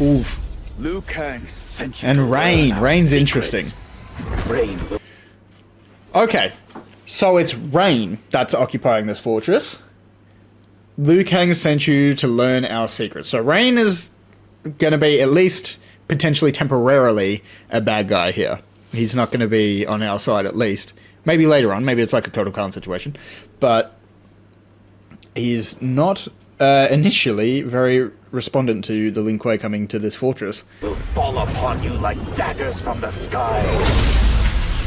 Oof. Liu Kang sent you And to Rain. learn our Rain's secrets. interesting. Rain will Okay. So it's Rain that's occupying this fortress. Liu Kang sent you to learn our secrets. So Rain is going to be, at least potentially temporarily, a bad guy here. He's not going to be on our side, at least. Maybe later on. Maybe it's like a Kotal Khan situation. But he's not initially very respondent to the Lin Kuei coming to this fortress. fall upon you like daggers from the sky.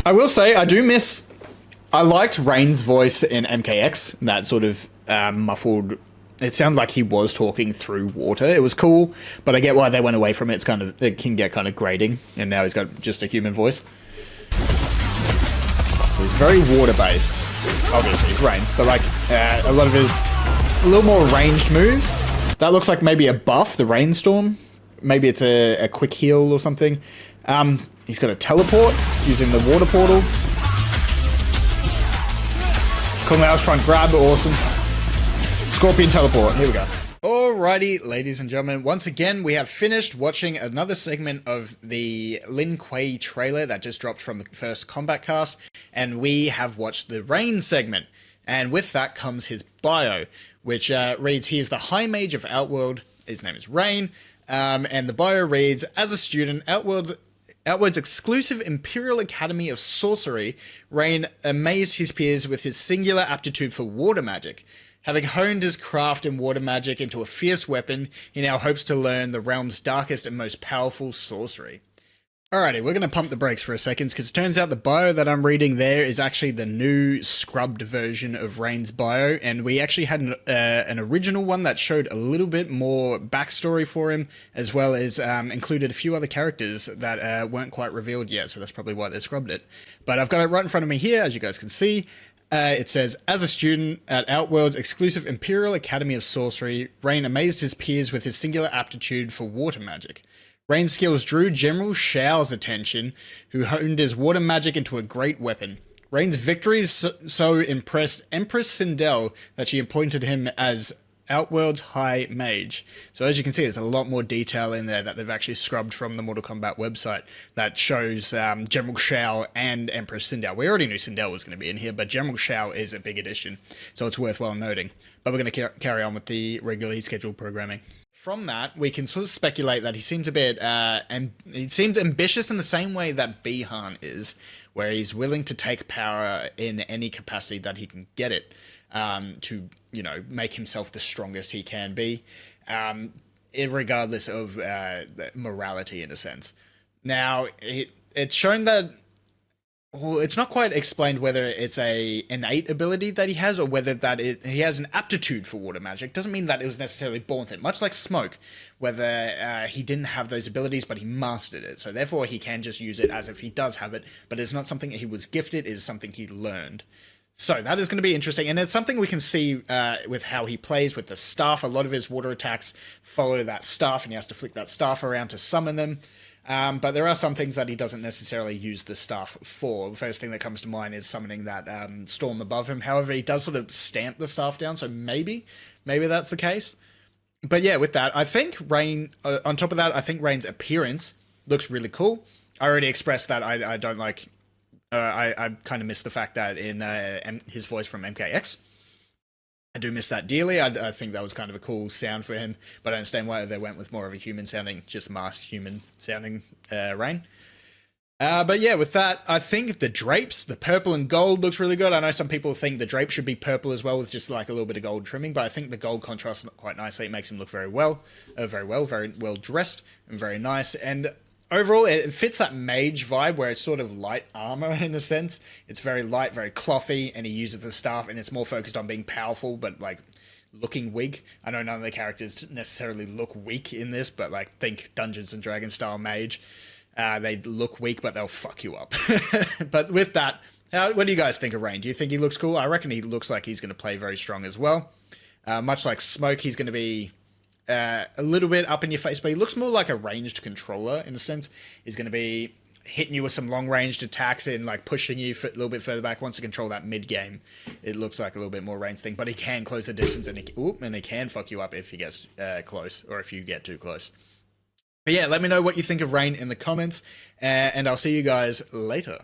I will say, I liked Rain's voice in MKX, that sort of muffled. It sounded like he was talking through water. It was cool, but I get why they went away from it. It can get kind of grating, and now he's got just a human voice. So he's very water-based. Obviously, he's Rain, but like a lot of his a little more ranged moves. That looks like maybe a buff, the Rainstorm. Maybe it's a quick heal or something. He's got a teleport using the water portal. Kung Lao's front grab, awesome. Scorpion teleport, here we go. Alrighty, ladies and gentlemen, once again, we have finished watching another segment of the Lin Kuei trailer that just dropped from the first combat cast, and we have watched the Rain segment. And with that comes his bio, which reads, he is the High Mage of Outworld, his name is Rain, and the bio reads, as a student, Outworld's exclusive Imperial Academy of Sorcery, Rain amazed his peers with his singular aptitude for water magic. Having honed his craft in water magic into a fierce weapon, he now hopes to learn the realm's darkest and most powerful sorcery. Alrighty, we're going to pump the brakes for a second, because it turns out the bio that I'm reading there is actually the new scrubbed version of Rain's bio, and we actually had an original one that showed a little bit more backstory for him, as well as included a few other characters that weren't quite revealed yet, so that's probably why they scrubbed it. But I've got it right in front of me here, as you guys can see. It says, as a student at Outworld's exclusive Imperial Academy of Sorcery, Rain amazed his peers with his singular aptitude for water magic. Rain's skills drew General Shao's attention, who honed his water magic into a great weapon. Rain's victories so impressed Empress Sindel that she appointed him as Outworld's High Mage. So as you can see, there's a lot more detail in there that they've actually scrubbed from the Mortal Kombat website that shows General Shao and Empress Sindel. We already knew Sindel was going to be in here, but General Shao is a big addition, so it's worthwhile noting. But we're going to carry on with the regularly scheduled programming. From that, we can sort of speculate that he seems a bit, he seems ambitious in the same way that Bihan is, where he's willing to take power in any capacity that he can get it, to, you know, make himself the strongest he can be, regardless of morality in a sense. Now, it's shown that, well, it's not quite explained whether it's a innate ability that he has or whether he has an aptitude for water magic. Doesn't mean that it was necessarily born with it. Much like Smoke, whether he didn't have those abilities but he mastered it. So therefore he can just use it as if he does have it, but it's not something he was gifted, it is something he learned. So that is going to be interesting, and it's something we can see with how he plays with the staff. A lot of his water attacks follow that staff, and he has to flick that staff around to summon them. But there are some things that he doesn't necessarily use the staff for. The first thing that comes to mind is summoning that storm above him. However, he does sort of stamp the staff down, so maybe that's the case. But yeah, with that, I think Rain, on top of that, I think Rain's appearance looks really cool. I already expressed that I don't like, I kind of miss the fact that in his voice from MKX. I do miss that dearly. I think that was kind of a cool sound for him, but I understand why they went with more of a human-sounding, just masked human-sounding Rain. But yeah, with that, I think the drapes, the purple and gold looks really good. I know some people think the drape should be purple as well with just like a little bit of gold trimming, but I think the gold contrasts quite nicely. It makes him look very well dressed and very nice. And overall, it fits that mage vibe where it's sort of light armor in a sense. It's very light, very clothy, and he uses the staff, and it's more focused on being powerful, but like looking weak. I know none of the characters necessarily look weak in this, but like think Dungeons and Dragons style mage. They look weak, but they'll fuck you up. But with that, what do you guys think of Rain? Do you think he looks cool? I reckon he looks like he's going to play very strong as well. Much like Smoke, he's going to be a little bit up in your face, but he looks more like a ranged controller in a sense. He's going to be hitting you with some long ranged attacks and like pushing you a little bit further back. Wants to control that mid game. It looks like a little bit more ranged thing, but he can close the distance and he can fuck you up if he gets close or if you get too close. But yeah, let me know what you think of Rain in the comments, and I'll see you guys later.